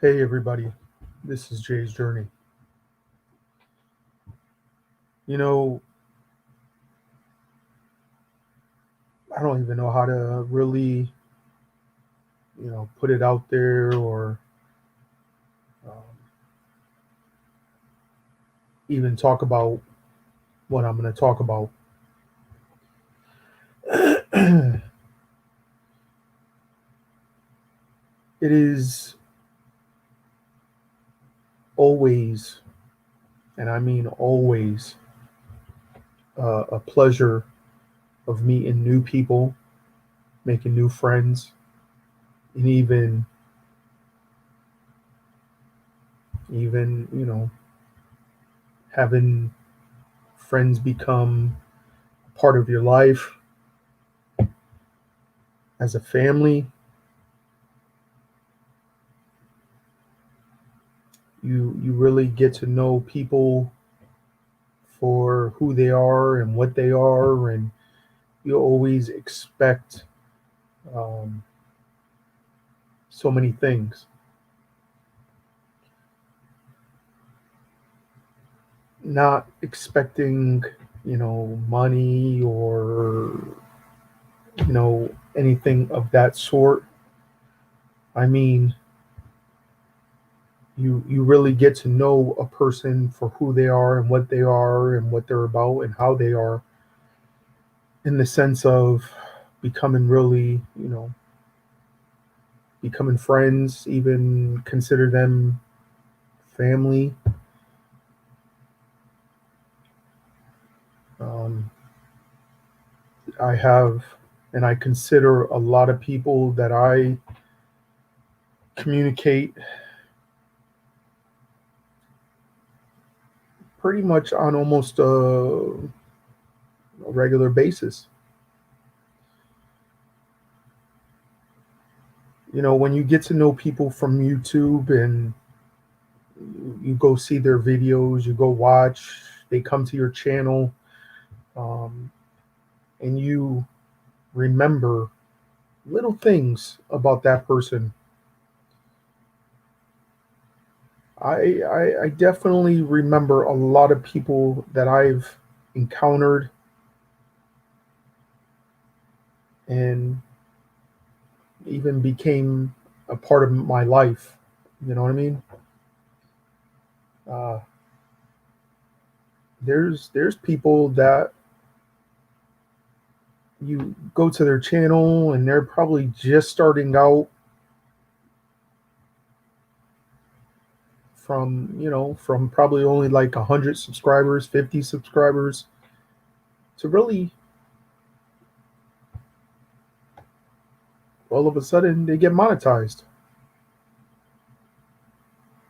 Hey everybody, this is Jay's Journey. You know, I don't even know how to really, put it out there or um, even talk about what I'm going to talk about. It is always, and I mean always, a pleasure of meeting new people, making new friends, and even having friends become part of your life as a family. You really get to know people for who they are and what they are, and you always expect um, so many things. Not expecting, money or anything of that sort. I mean, you really get to know a person for who they are and what they are and what they're about and how they are, in the sense of becoming really, becoming friends, even consider them family. Um, I have, and I consider a lot of people that I communicate pretty much on almost a regular basis. When you get to know people from YouTube and you go see their videos, you go watch, they come to your channel, um, and you remember little things about that person. I definitely remember a lot of people that I've encountered and even became a part of my life. You know what I mean? Uh, there's people that you go to their channel and they're probably just starting out from probably only like 100 subscribers, 50 subscribers, to really all of a sudden they get monetized,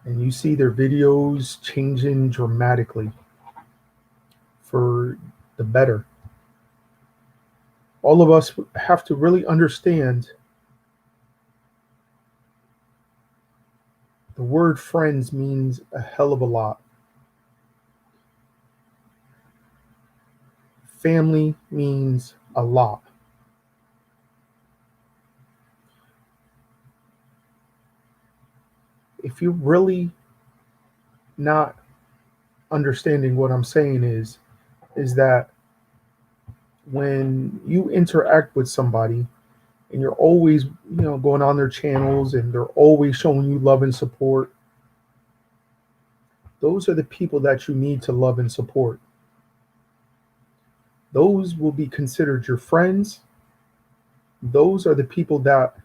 and you see their videos changing dramatically for the better. All of us have to really understand the word friends means a hell of a lot. Family means a lot. If you're really not understanding what I'm saying is that when you interact with somebody and you're always, going on their channels and they're always showing you love and support, those are the people that you need to love and support. Those will be considered your friends. Those are the people that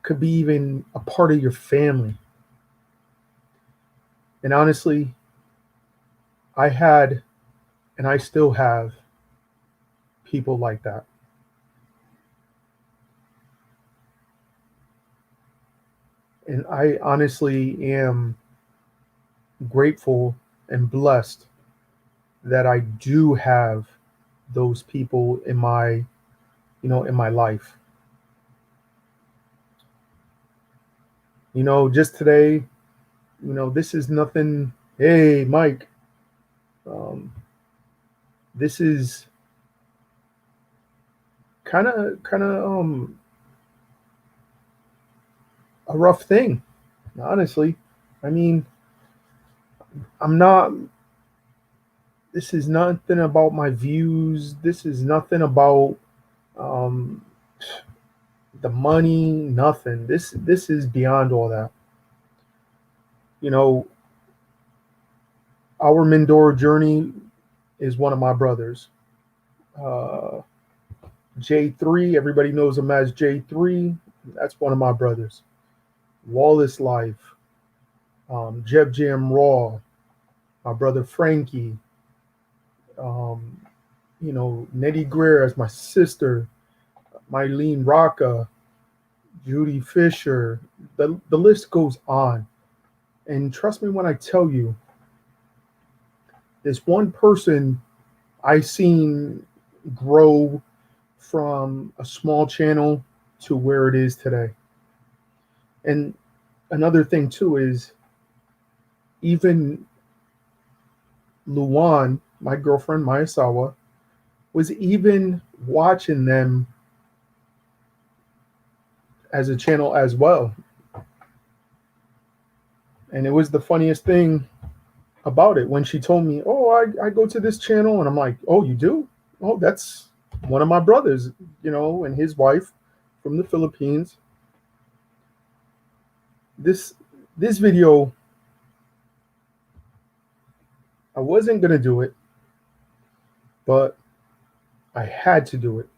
could be even a part of your family. And honestly, I had and I still have people like that. And I honestly am grateful and blessed that I do have those people in my life. Just today, this is nothing. Hey, Mike, um, this is kind of a rough thing, honestly. I mean, I'm not, this is nothing about my views. This is nothing about um, the money, nothing. This is beyond all that. You know, our Mindoro journey is one of my brothers. Uh, J3, everybody knows him as J3. That's one of my brothers. Wallace Life, Jeb Jam Raw, my brother Frankie, um, Nettie Greer as my sister, Mylene Rocca, Judy Fisher. The list goes on. And trust me when I tell you, this one person I seen grow from a small channel to where it is today. And another thing too is even Luan, my girlfriend Mayasawa, was even watching them as a channel as well. And it was the funniest thing about it when she told me, "Oh, I go to this channel," and I'm like, "Oh, you do? Oh, that's one of my brothers, and his wife from the Philippines." This this video, I wasn't gonna do it, but I had to do it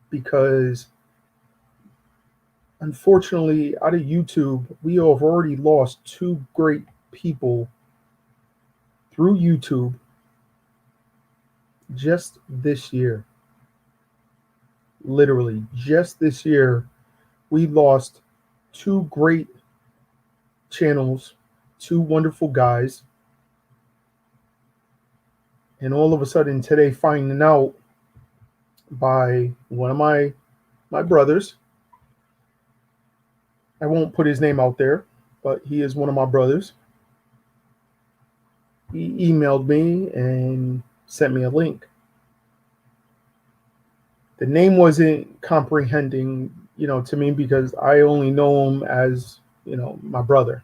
because unfortunately, out of YouTube, we have already lost two great people through YouTube just this year. Literally, just this year, we lost two great channels, two wonderful guys, and all of a sudden today, finding out by one of my brothers. I won't put his name out there, but he is one of my brothers. He emailed me and sent me a link. The name wasn't comprehending, to me because I only know him as, my brother.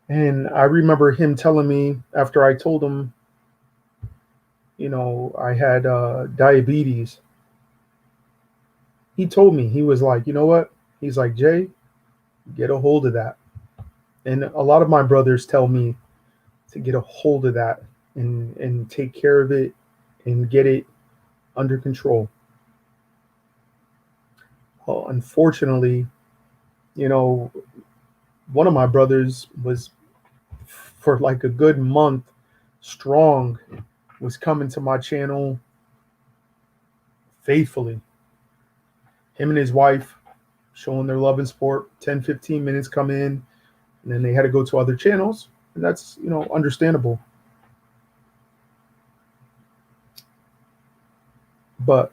And I remember him telling me after I told him, I had diabetes. He told me, he was like, you know what? He's like, Jay, get a hold of that. And a lot of my brothers tell me to get a hold of that and take care of it and get it under control. Well, unfortunately, you know, one of my brothers was for like a good month strong, was coming to my channel faithfully. Him and his wife showing their love and support, 10, 15 minutes come in, and then they had to go to other channels. And that's, understandable. But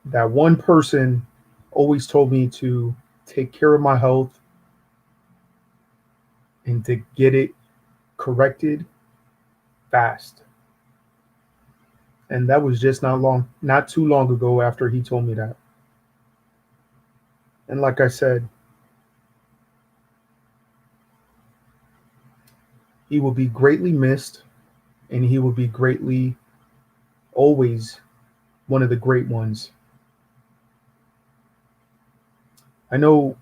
that one person always told me to take care of my health and to get it corrected fast. And that was just not too long ago after he told me that. And like I said, he will be greatly missed and he will be greatly always one of the great ones. I know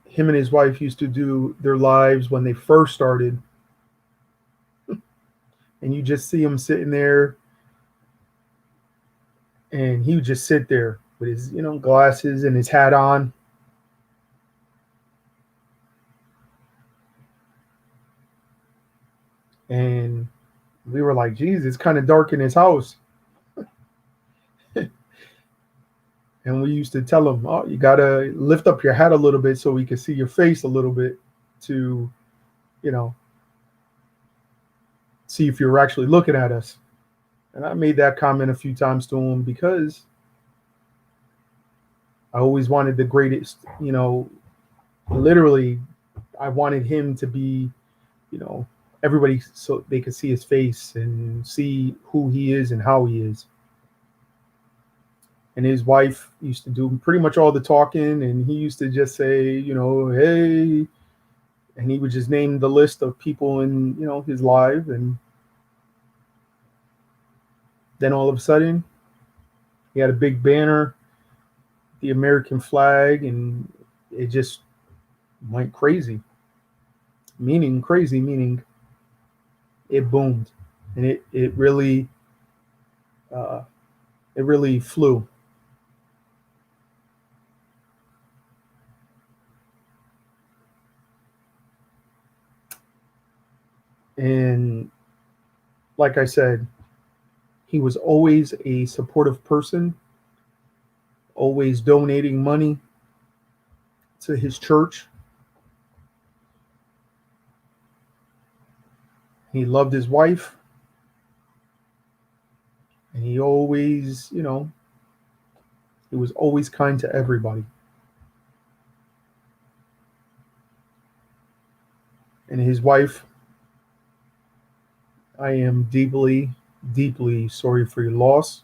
him and his wife used to do their lives when they first started, and you just see him sitting there, and he would just sit there with his, glasses and his hat on. And we were like, geez, it's kind of dark in his house. And we used to tell him, oh, you got to lift up your hat a little bit so we can see your face a little bit to, you know, see if you're actually looking at us. And I made that comment a few times to him because I always wanted the greatest, literally, I wanted him to be, everybody so they could see his face and see who he is and how he is. And his wife used to do pretty much all the talking, and he used to just say, hey, and he would just name the list of people in, his live, and then all of a sudden, he had a big banner, the American flag, and it just went crazy. Meaning it boomed, and uh, it really flew. And like I said, he was always a supportive person, always donating money to his church. He loved his wife, and he always, he was always kind to everybody. And his wife, I am deeply, deeply sorry for your loss,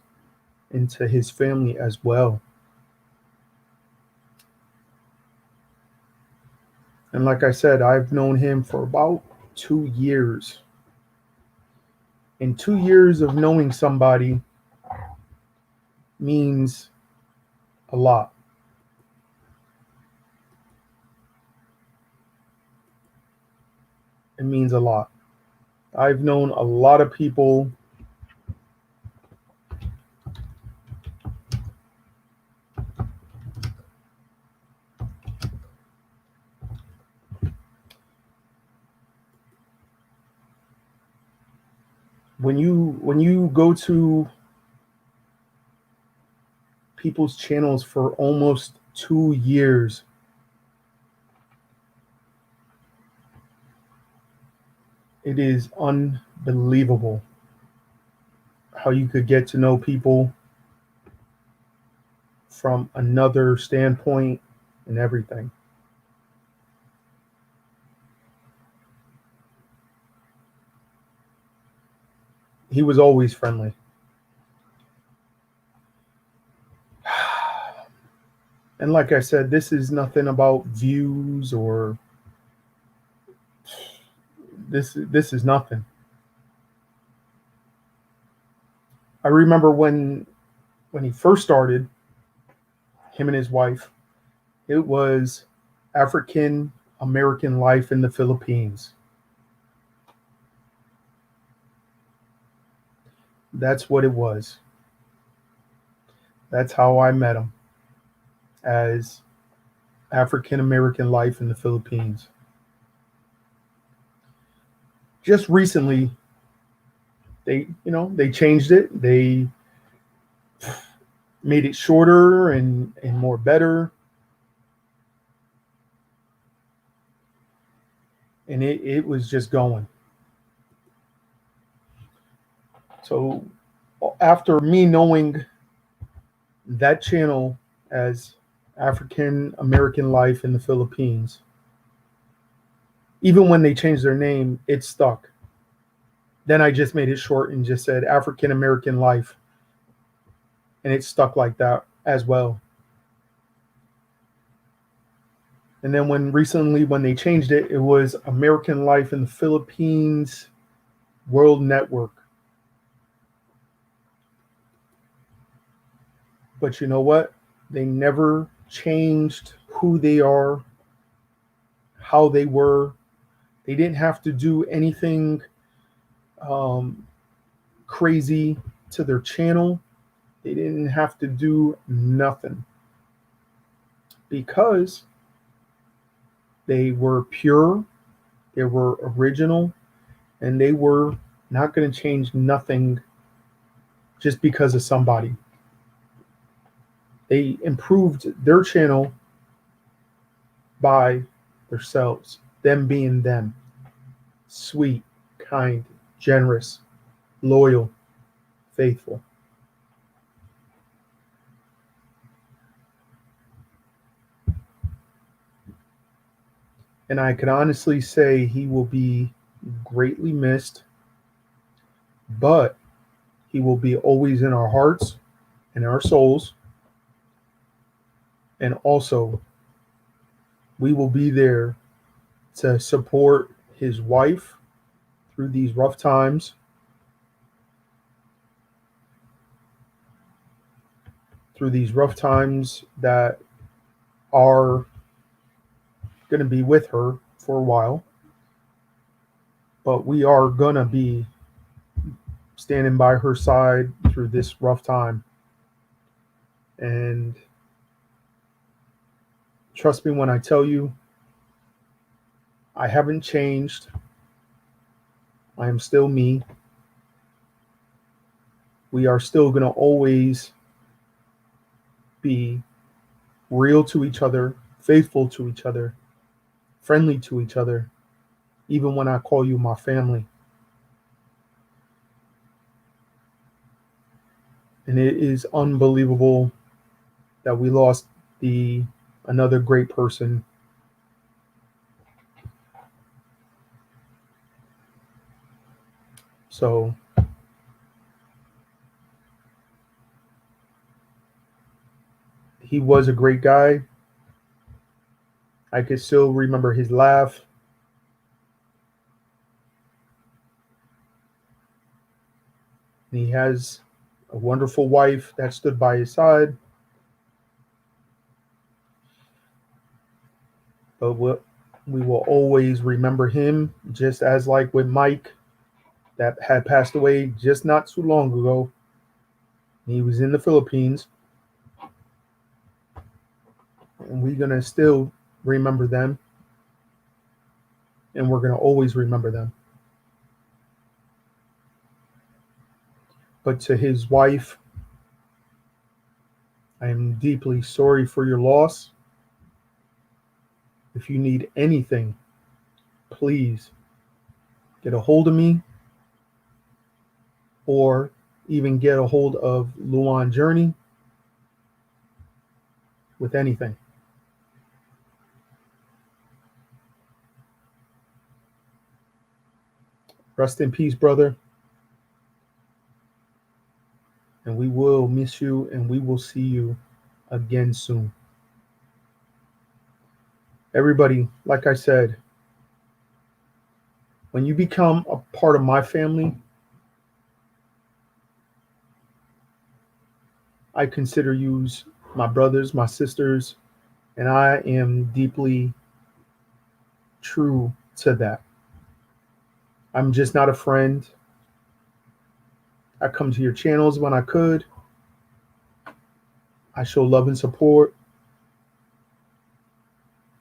and to his family as well. And like I said, I've known him for about 2 years. And 2 years of knowing somebody means a lot. It means a lot. I've known a lot of people when you go to people's channels for almost 2 years, it is unbelievable how you could get to know people from another standpoint and everything. He was always friendly. And like I said, this is nothing about views or this is nothing. I remember when he first started, him and his wife, it was African American Life in the Philippines. That's what it was. That's how I met him, as African American Life in the Philippines. Just recently, they changed it. They made it shorter and more better. And it was just going. So after me knowing that channel as African American Life in the Philippines, even when they changed their name, it stuck. Then I just made it short and just said African American Life, and it stuck like that as well. And then when they changed it, it was American Life in the Philippines World Network. But you know what? They never changed who they are, how they were. They didn't have to do anything um, crazy to their channel. They didn't have to do nothing because they were pure, they were original, and they were not going to change nothing just because of somebody. They improved their channel by themselves, them being them. Sweet, kind, generous, loyal, faithful. And I can honestly say he will be greatly missed, but he will be always in our hearts and our souls. And also, we will be there to support his wife through these rough times, that are going to be with her for a while. But we are going to be standing by her side through this rough time. And trust me when I tell you, I haven't changed. I am still me. We are still going to always be real to each other, faithful to each other, friendly to each other, even when I call you my family. And it is unbelievable that we lost another great person. So he was a great guy. I could still remember his laugh. And he has a wonderful wife that stood by his side. But we will always remember him, just as like with Mike, that had passed away just not too long ago. He was in the Philippines. And we're going to still remember them. And we're going to always remember them. But to his wife, I am deeply sorry for your loss. If you need anything, please get a hold of me, or even get a hold of Luan Journey with anything. Rest in peace, brother. And we will miss you, and we will see you again soon. Everybody, like I said, when you become a part of my family, I consider you my brothers, my sisters, and I am deeply true to that. I'm just not a friend. I come to your channels when I could. I show love and support.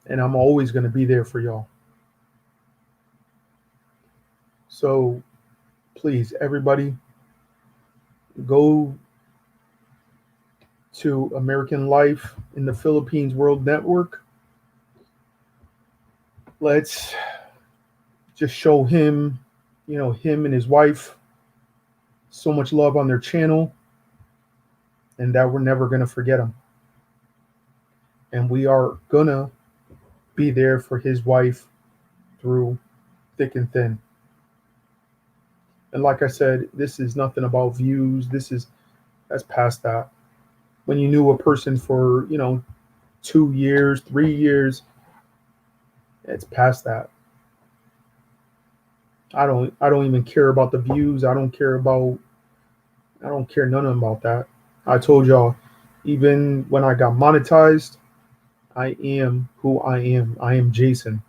And I'm always going to be there for y'all. So please, everybody, go to American Life in the Philippines World Network. Let's just show him, him and his wife, so much love on their channel, and that we're never going to forget him. And we are going to be there for his wife through thick and thin. And like I said, this is nothing about views. That's past that. When you knew a person for, 2 years, 3 years, it's past that. I don't even care about the views. I don't care none about that. I told y'all, even when I got monetized, I am who I am. I am Jason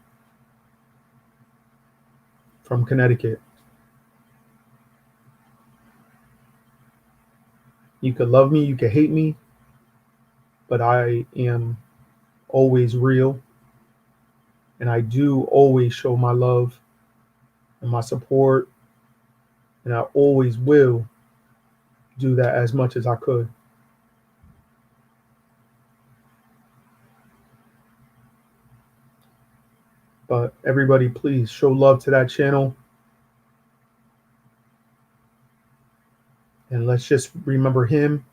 from Connecticut. You could love me, you could hate me, but I am always real. And I do always show my love and my support. And I always will do that as much as I could. But everybody, please show love to that channel. And let's just remember him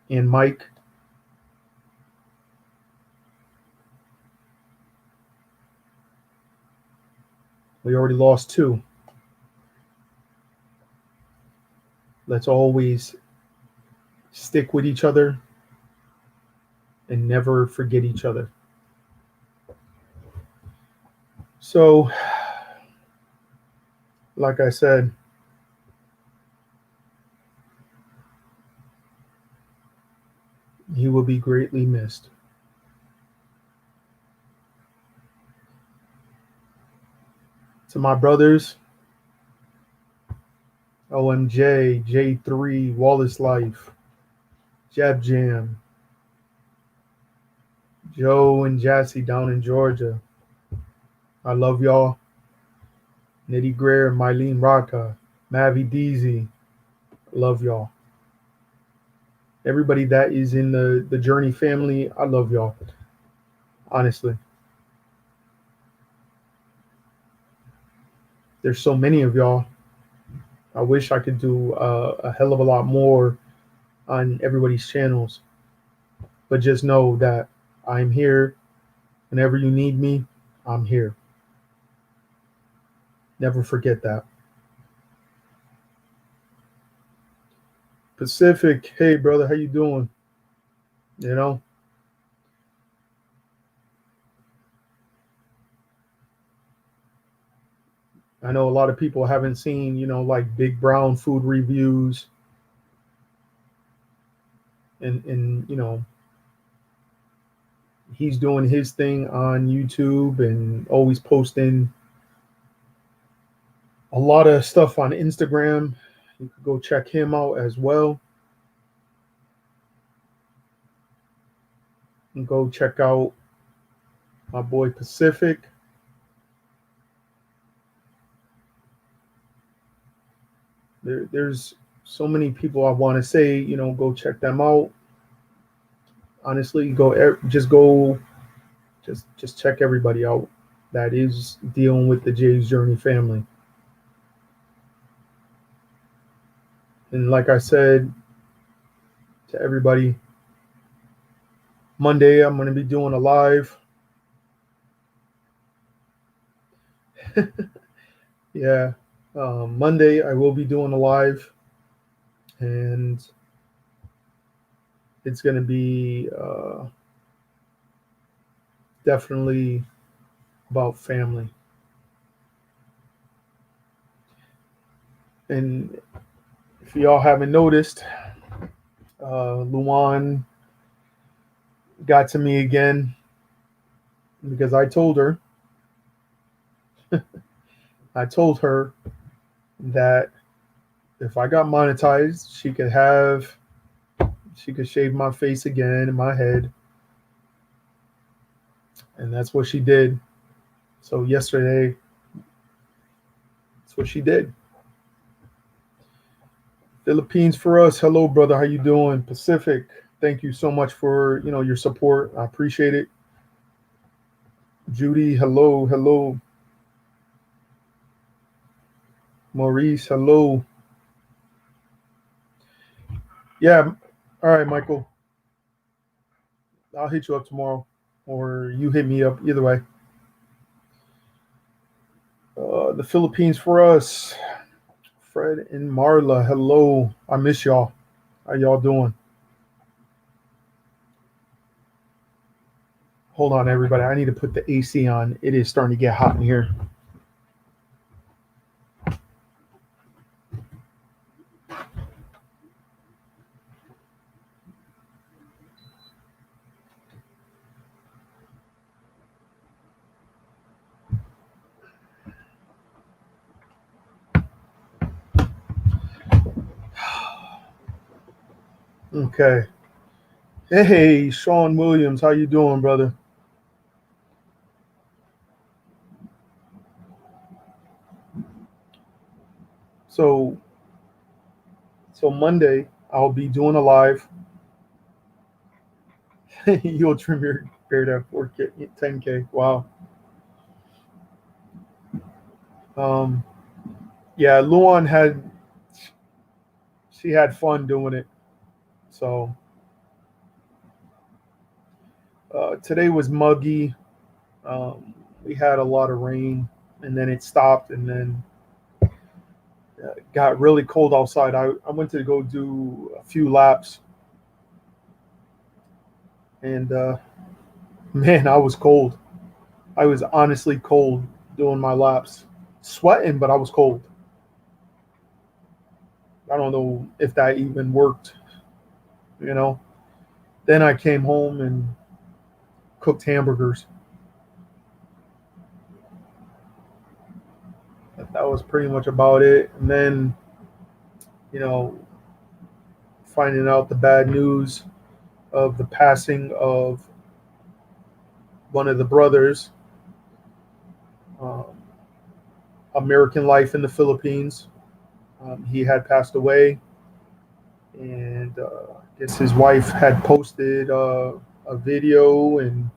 and Mike. We already lost 2. Let's always stick with each other. and never forget each other. So, like I said, he will be greatly missed. To my brothers, OMJ, J3, Wallace Life, Jab Jam, Joe and Jassy down in Georgia. I love y'all. Nitty Greer, Mylene Raka, Mavi Deezy. Love y'all. Everybody that is in the Journey family, I love y'all. Honestly. There's so many of y'all. I wish I could do a hell of a lot more on everybody's channels. But just know that I'm here. Whenever you need me, I'm here. Never forget that. Pacific, hey brother, how you doing? You know, I know a lot of people haven't seen, like Big Brown food reviews and he's doing his thing on YouTube and always posting a lot of stuff on Instagram. You could go check him out as well. And go check out my boy Pacific. There's so many people I want to say, go check them out. Honestly, just check everybody out that is dealing with the Jay's Journey family. And like I said to everybody, Monday I'm going to be doing a live. Yeah, Monday I will be doing a live, and it's going to be definitely about family. And if y'all haven't noticed, Luan got to me again because I told her that if I got monetized, she could shave my face again and my head. And that's what she did. So yesterday, that's what she did. Philippines for us. Hello, brother. How you doing? Pacific. Thank you so much for your support. I appreciate it. Judy. Hello. Hello. Maurice. Hello. Yeah. All right, Michael. I'll hit you up tomorrow, or you hit me up. Either way. The Philippines for us. Fred and Marla. Hello. I miss y'all. How y'all doing? Hold on, everybody. I need to put the AC on. It is starting to get hot in here. Okay. Hey, Sean Williams. How you doing, brother? So, so Monday I'll be doing a live. You'll trim your beard at 4K, 10K. Wow. Um, yeah, Luan she had fun doing it. So today was muggy. We had a lot of rain, and then it stopped, and then it got really cold outside. I went to go do a few laps, And man, I was cold. I was honestly cold doing my laps, sweating, but I was cold. I don't know if that even worked, you know. Then I came home and cooked hamburgers. That was pretty much about it. And then, you know, finding out the bad news of the passing of one of the brothers, um, American Life in the Philippines. He had passed away, and I guess his wife had posted a video, and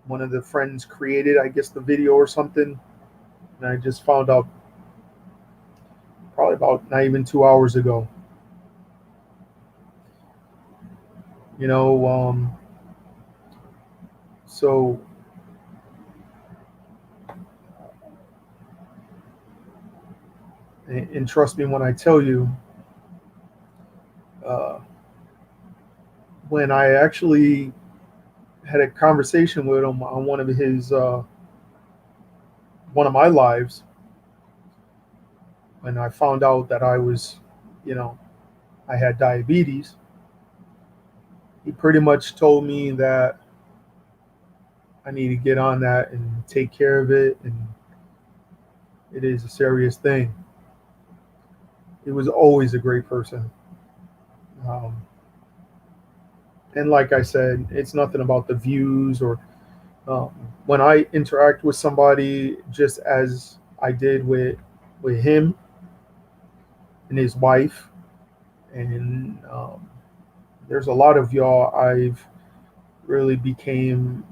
one of the friends created, I guess, the video or something. And I just found out probably about not even 2 hours ago. You know, so and trust me when I tell you, uh, when I actually had a conversation with him on one of my lives, when I found out that I was, you know, I had diabetes, he pretty much told me that I need to get on that and take care of it, and it is a serious thing. He was always a great person. Um, and like I said, it's nothing about the views or um, when I interact with somebody, just as I did with him and his wife, and there's a lot of y'all I've really became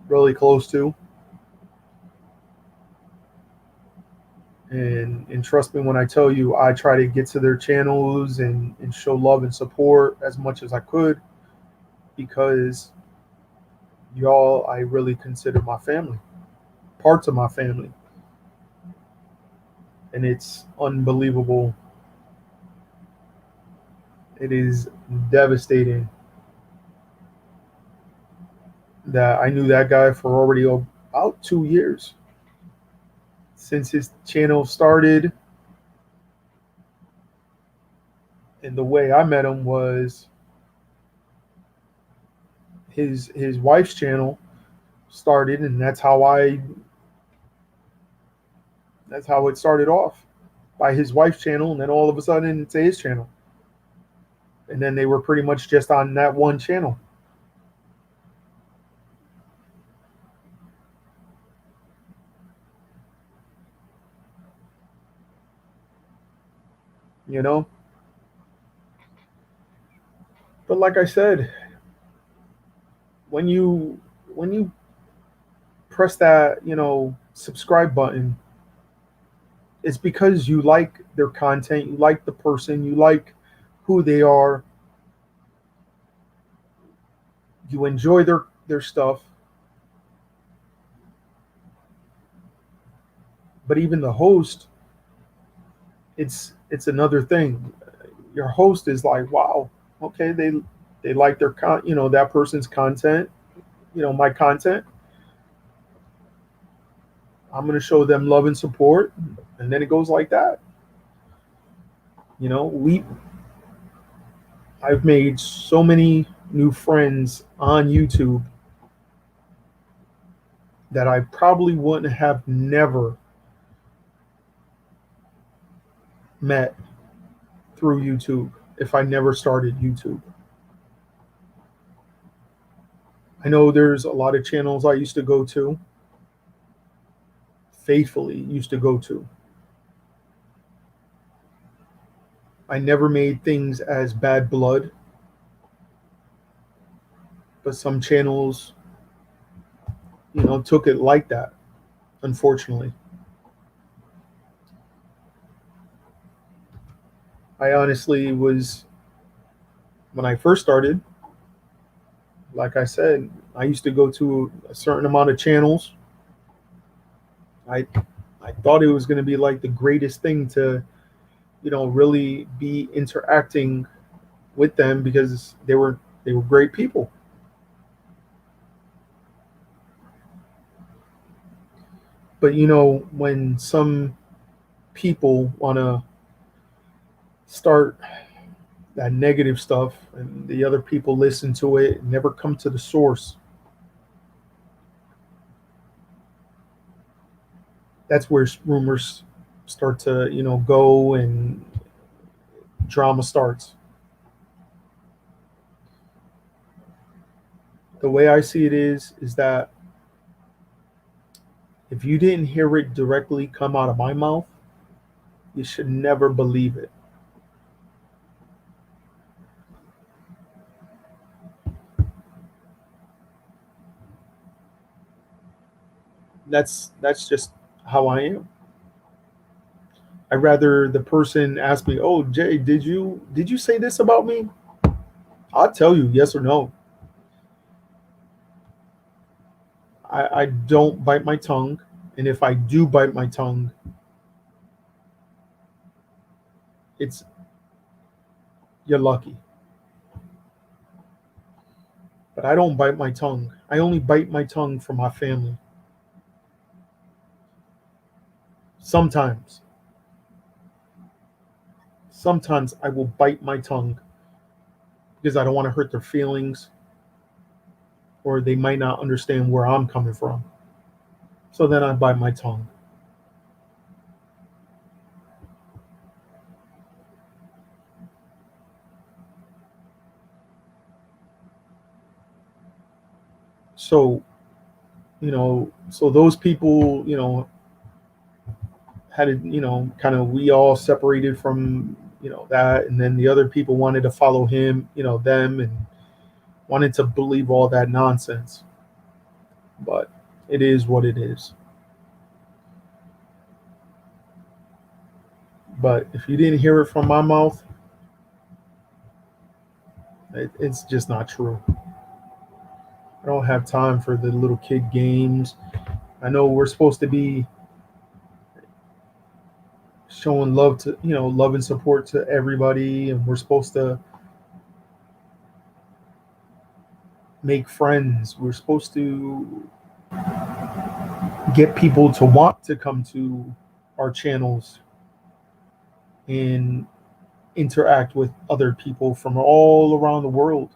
really close to, and trust me when I tell you, I try to get to their channels and show love and support as much as I could because y'all I really consider my family, parts of my family, and it's unbelievable. It is devastating that I knew that guy for already about 2 years since his channel started. And the way I met him was his wife's channel started, and that's how it started off, by his wife's channel, and then all of a sudden it's his channel, and then they were pretty much just on that one channel, you know. But like I said, when you press that subscribe button, it's because you like their content, you like the person, you like who they are, you enjoy their stuff. But even the host, it's another thing. Your host is like, wow, okay, they like that person's content, my content. I'm going to show them love and support, and then it goes like that. We I've made so many new friends on YouTube that I probably wouldn't have never met through YouTube if I never started YouTube. I know there's a lot of channels I used to go to, faithfully used to go to. I never made things as bad blood, but some channels, took it like that, unfortunately. I honestly was, when I first started, like I said, I used to go to a certain amount of channels. I I thought it was going to be like the greatest thing to, really be interacting with them because they were great people. But you know, when some people want to start that negative stuff and the other people listen to it and never come to the source, that's where rumors start to, go, and drama starts. The way I see it is that if you didn't hear it directly come out of my mouth, you should never believe it. That's just how I am. I'd rather the person ask me, "Oh, Jay, did you say this about me?" I'll tell you yes or no. I don't bite my tongue, and if I do bite my tongue, it's you're lucky. But I don't bite my tongue. I only bite my tongue for my family. Sometimes, sometimes I will bite my tongue because I don't want to hurt their feelings, or they might not understand where I'm coming from. So then I bite my tongue. So, so those people, had it, kind of, we all separated from, that. And then the other people wanted to follow him, them, and wanted to believe all that nonsense. But it is what it is. But if you didn't hear it from my mouth, it's just not true. I don't have time for the little kid games. I know we're supposed to be showing love to, love and support to everybody, and we're supposed to make friends. We're supposed to get people to want to come to our channels and interact with other people from all around the world.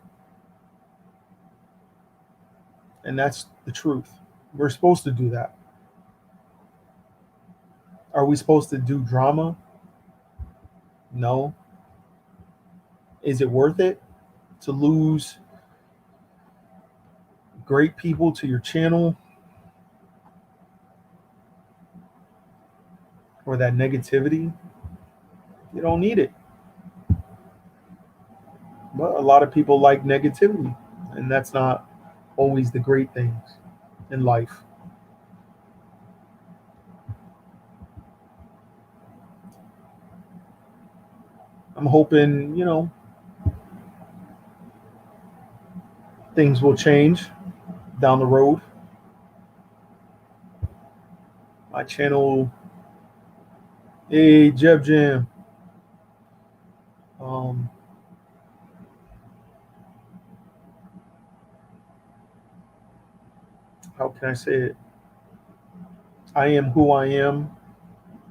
And that's the truth. We're supposed to do that. Are we supposed to do drama? No. Is it worth it to lose great people to your channel or that negativity? You don't need it. But a lot of people like negativity, and that's not always the great things in life. I'm hoping, things will change down the road. My channel, hey, Jeb Jam. Um, how can I say it? I am who I am.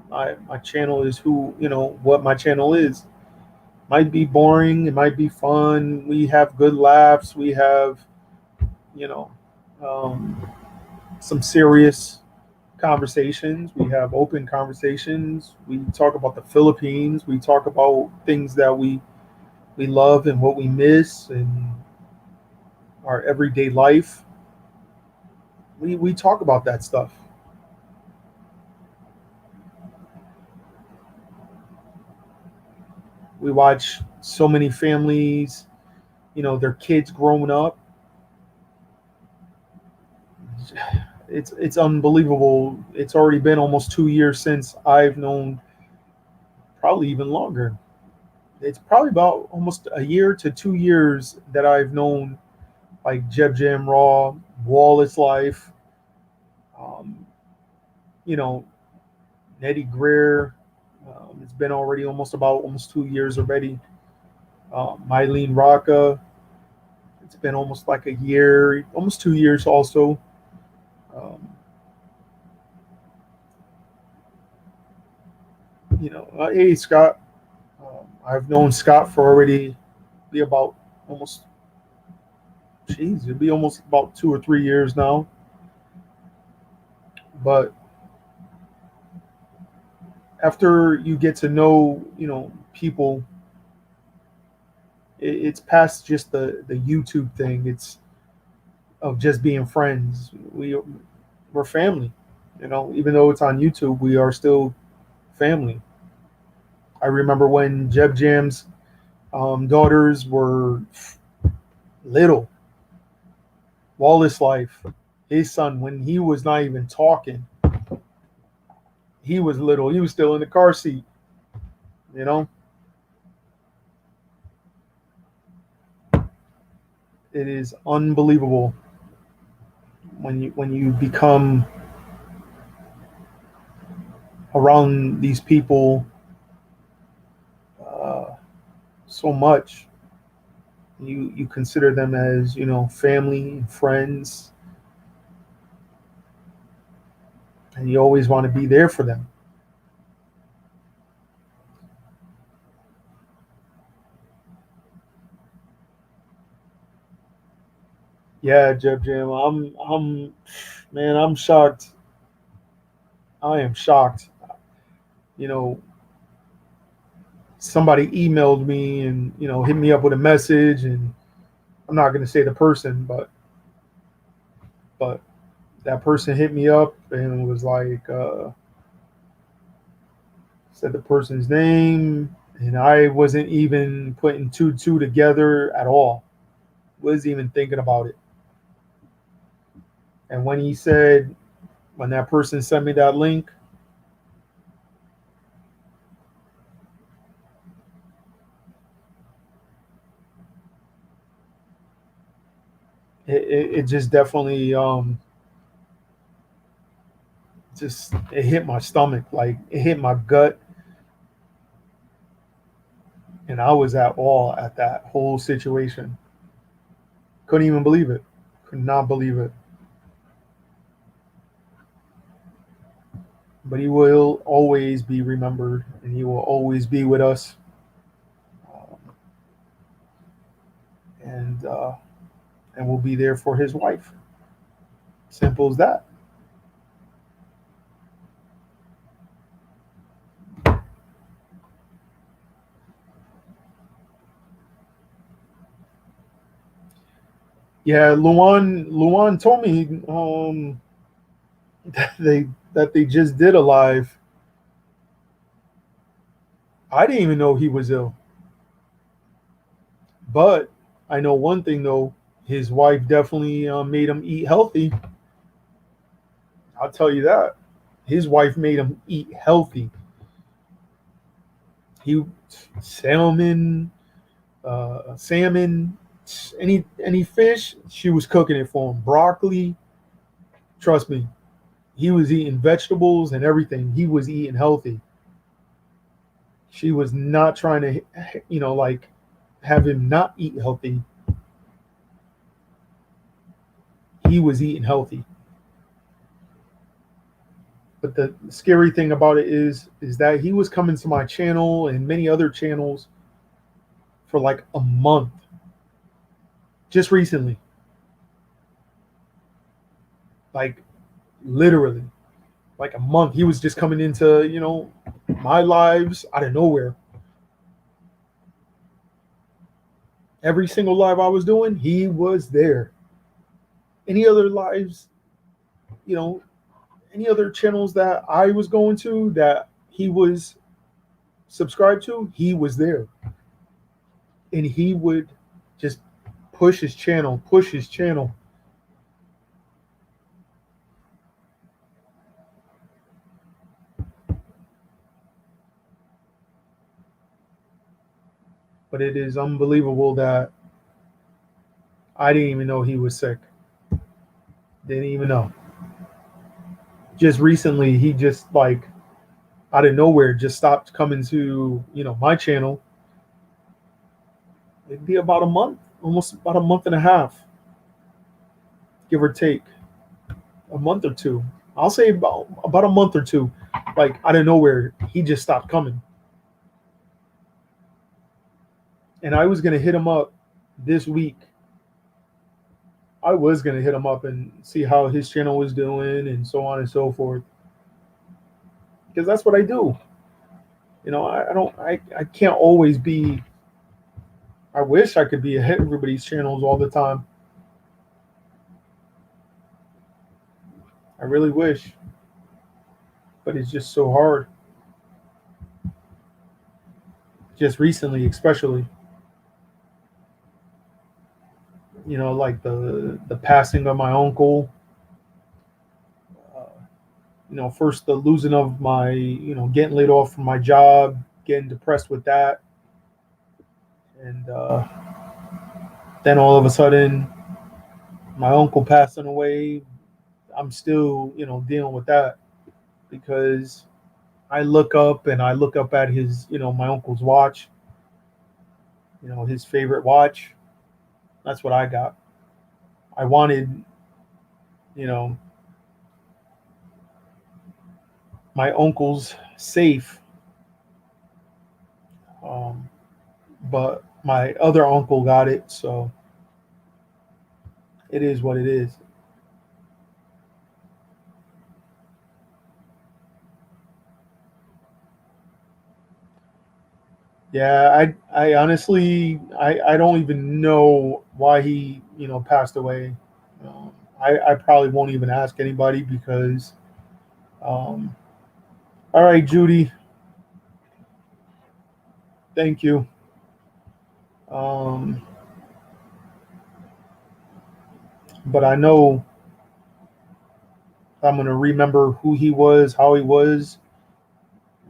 My channel is what my channel is. Might be boring. It might be fun. We have good laughs. We have, you know, um, some serious conversations. We have open conversations. We talk about the Philippines. We talk about things that we love and what we miss and our everyday life. We talk about that stuff. We watch so many families, their kids growing up. It's unbelievable. It's already been almost 2 years since I've known, probably even longer. It's probably about almost a year to 2 years that I've known, like, Jeb Jam Raw, Wallace Life, um, you know, Nettie Greer. It's been already almost 2 years already. Mylene Rocca. It's been almost like a year, almost 2 years also. Um, Hey Scott, I've known Scott for already be about almost, it'd be almost about 2 or 3 years now. But after you get to know, people, it's past just the YouTube thing. It's of just being friends. We're family. Even though it's on YouTube, we are still family. I remember when Jeb Jam's daughters were little. Wallace Life, his son, when he was not even talking, he was little. He was still in the car seat. You know, it is unbelievable when you become around these people uh, so much. You consider them as family and friends, and you always want to be there for them. Yeah, Jeb Jam, man, I'm shocked. I am shocked. You know, Somebody emailed me and hit me up with a message, and I'm not going to say the person, but that person hit me up and was like, said the person's name, and I wasn't even putting two together at all. Was even thinking about it. And when that person sent me that link, it just definitely just it hit my stomach, like it hit my gut, and I was at awe at that whole situation. Couldn't even believe it. Could not believe it. But he will always be remembered, and he will always be with us. Um, and will be there for his wife. Simple as that. Yeah, Luan told me that they just did a live. I didn't even know he was ill, but I know one thing though. His wife definitely made him eat healthy. I'll tell you that. His wife made him eat healthy. He salmon, salmon, any fish. She was cooking it for him. Broccoli. Trust me, he was eating vegetables and everything. He was eating healthy. She was not trying to, like have him not eat healthy. He was eating healthy. But the scary thing about it is that he was coming to my channel and many other channels for like a month, just recently, like literally, like a month. He was just coming into my lives out of nowhere. Every single live I was doing, he was there. Any other lives, you know, any other channels that I was going to that he was subscribed to, he was there. And he would just push his channel. But it is unbelievable that I didn't even know he was sick. Didn't even know. Just recently, he just like out of nowhere just stopped coming to my channel. It'd be about a month, almost about a month and a half, give or take, a month or two. I'll say about a month or two. Like out of nowhere, he just stopped coming. And I was gonna hit him up this week. I was gonna hit him up and see how his channel was doing and so on and so forth. Because that's what I do. I don't I can't always be. I wish I could be ahead of everybody's channels all the time. I really wish. But it's just so hard. Just recently, especially. Like the passing of my uncle. Uh, first the losing of my, getting laid off from my job, getting depressed with that, and then all of a sudden, my uncle passing away. I'm still, dealing with that because I look up at his, my uncle's watch, his favorite watch. That's what I got. I wanted, you know, my uncle's safe, um, but my other uncle got it, so it is what it is. Yeah, I honestly, I don't even know why he, passed away. I probably won't even ask anybody because, um, all right, Judy, thank you. Um, but I know I'm gonna remember who he was, how he was,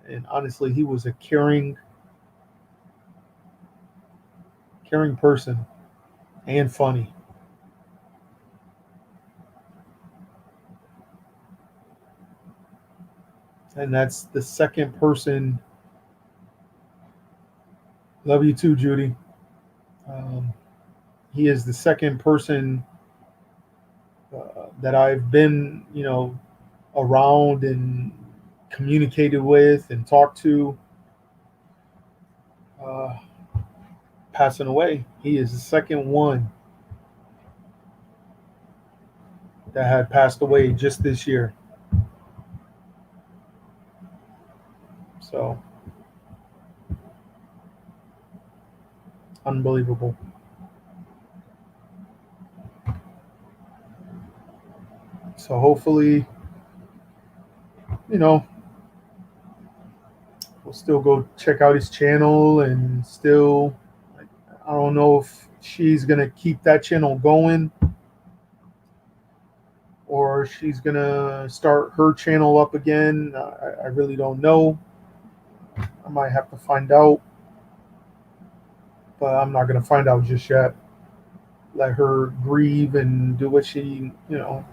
and honestly, he was a caring person and funny. And that's the second person. Love you too, Judy. Um, he is the second person that I've been, around and communicated with and talked to, uh, passing away. He is the second one that had passed away just this year. So unbelievable. So hopefully, you know, we'll still go check out his channel and still, I don't know if she's gonna keep that channel going or she's gonna start her channel up again. I really don't know. I might have to find out, but I'm not gonna find out just yet. Let her grieve and do what she,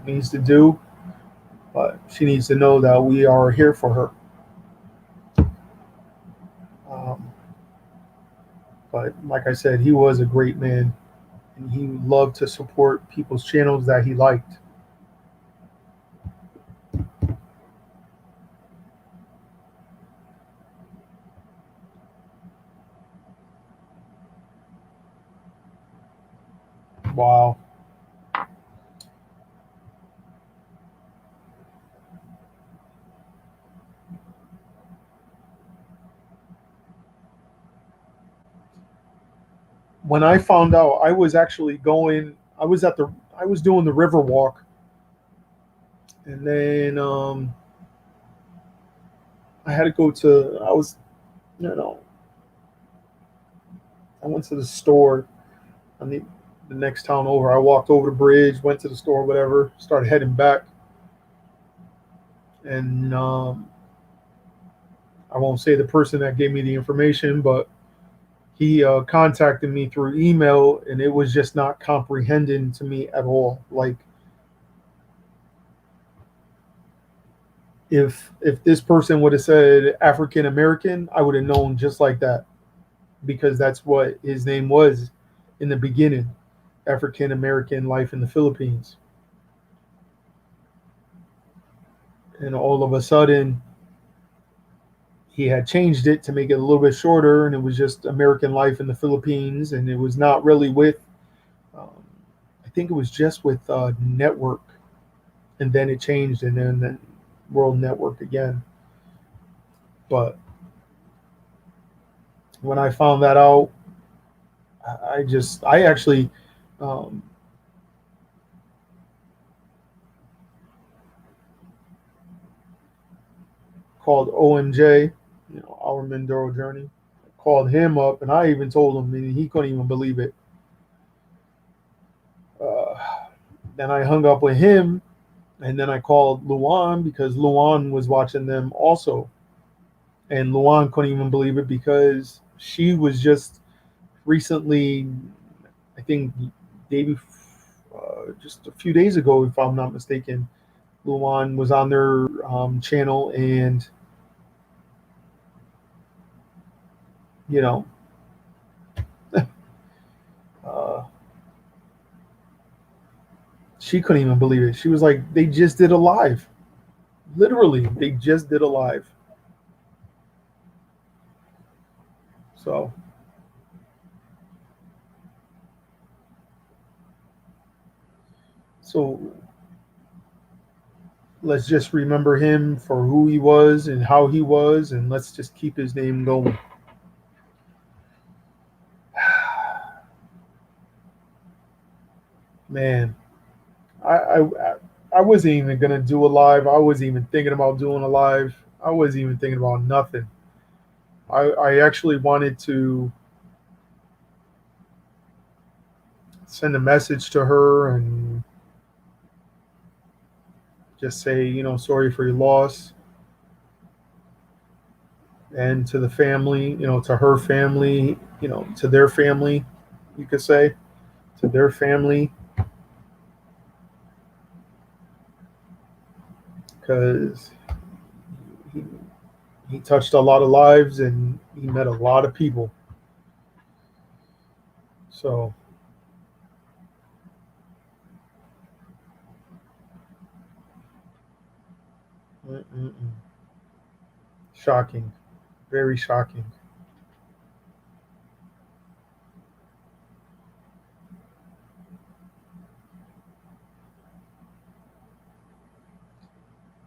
needs to do. But she needs to know that we are here for her. Um, but like I said, he was a great man, and he loved to support people's channels that he liked. Wow. When I found out, I was actually going. I was doing the river walk, and then I had to go to. I was, you know, I went to the store on the next town over. I walked over the bridge, went to the store, whatever. Started heading back, and I won't say the person that gave me the information, but he contacted me through email, and it was just not comprehending to me at all. Like if this person would have said African American, I would have known just like that because that's what his name was in the beginning. African American Life in the Philippines. and all of a sudden he had changed it to make it a little bit shorter, and it was just American Life in the Philippines, and it was not really with. Um, I think it was just with Network, and then it changed, and then World Network again. But when I found that out, I actually um, called OMJ, Our Mindoro Journey. Called him up, and I even told him, and he couldn't even believe it. Uh, then I hung up with him, and then I called Luan because Luan was watching them also, and Luan couldn't even believe it because she was just recently, I think, day just a few days ago, if I'm not mistaken, Luan was on their channel, and you know, uh, she couldn't even believe it. She was like, "They just did a live. Literally, they just did a live." So, so let's just remember him for who he was and how he was, and let's just keep his name going. Man, I, I I wasn't even gonna do a live. I wasn't even thinking about doing a live. I wasn't even thinking about nothing. I actually wanted to send a message to her and just say, sorry for your loss, and to the family, to her family, to their family, you could say, to their family, because he, he touched a lot of lives and he met a lot of people. So, mm-mm-mm. Shocking, very shocking.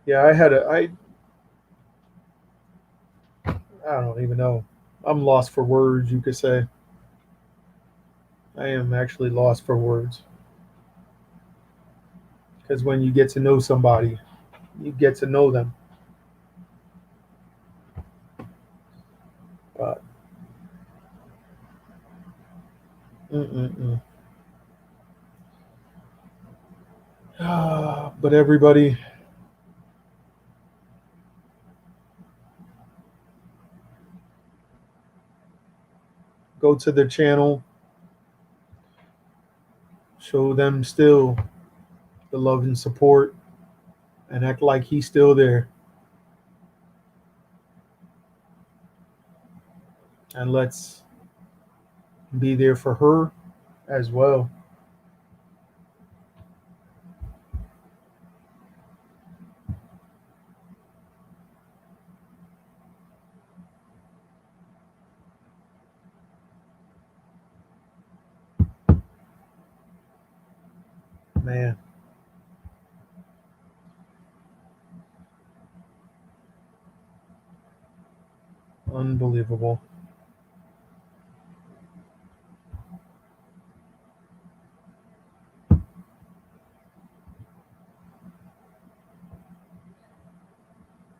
Yeah, I don't even know. I'm lost for words, you could say. I am actually lost for words. Because when you get to know somebody, you get to know them. But, mm-mm-mm. But everybody, go to their channel, show them still the love and support, and act like he's still there. And let's be there for her as well. Man, unbelievable.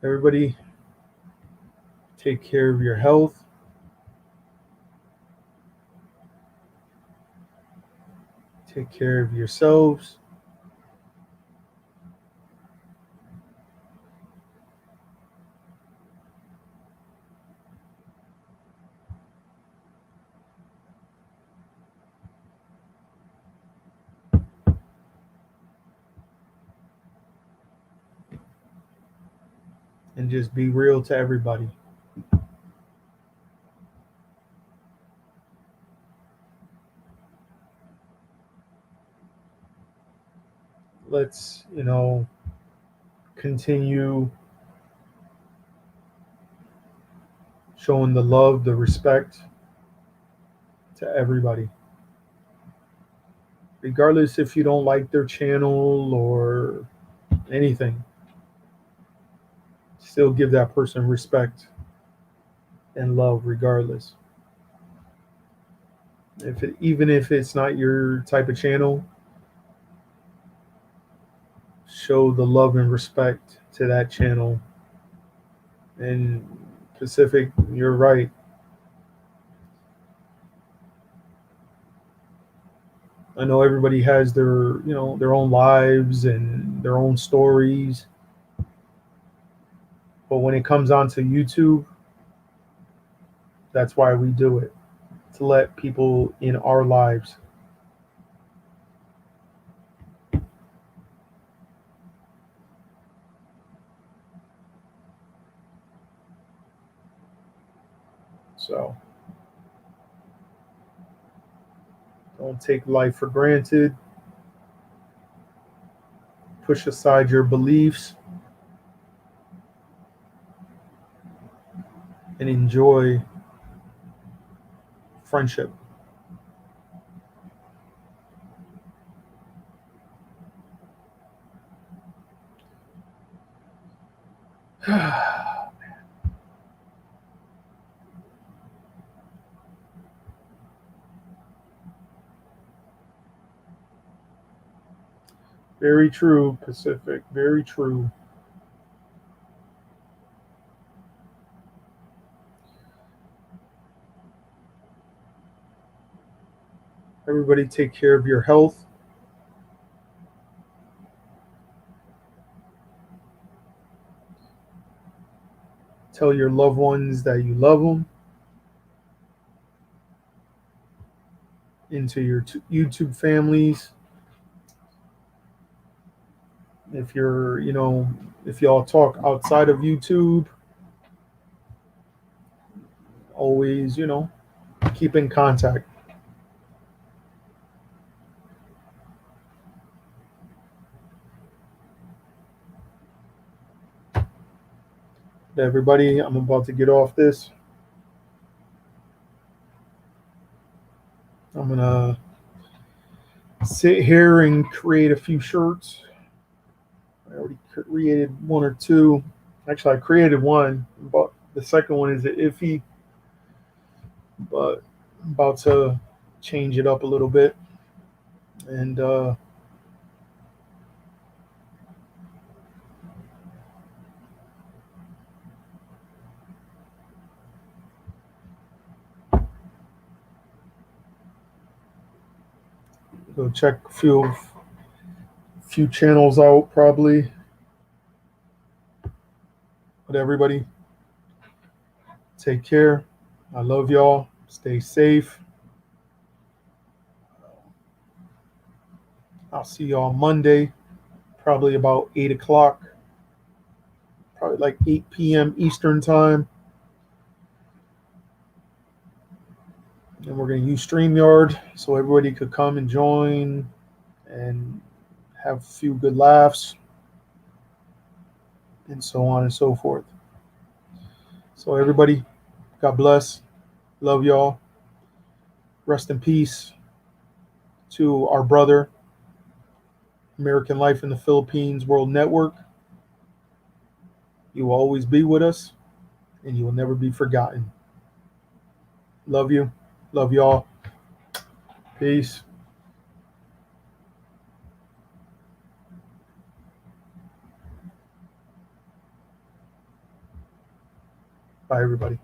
Everybody, take care of your health, take care of yourselves, and just be real to everybody. Let's, continue showing the love, the respect to everybody. Regardless if you don't like their channel or anything, still give that person respect and love regardless. Even if it's not your type of channel, show the love and respect to that channel. And Pacific, you're right. I know everybody has their own lives and their own stories, but when it comes onto YouTube, that's why we do it, to let people in our lives. So don't take life for granted. Push aside your beliefs and enjoy friendship. Very true, Pacific. Very true. Everybody take care of your health. Tell your loved ones that you love them. Into your YouTube families. If if y'all talk outside of YouTube, always, keep in contact. Everybody, I'm about to get off this. I'm gonna sit here and create a few shirts. I already created one or two. Actually, I created one, but the second one is iffy. But I'm about to change it up a little bit and go check a few channels out probably. But everybody, take care. I love y'all. Stay safe. I'll see y'all Monday, probably about 8 o'clock, probably like 8 p.m. Eastern time. And we're going to use StreamYard so everybody could come and join and have a few good laughs and so on and so forth. So, everybody, God bless. Love y'all. Rest in peace to our brother, American Life in the Philippines World Network. You will always be with us and you will never be forgotten. Love you. Love y'all. Peace. Bye, everybody.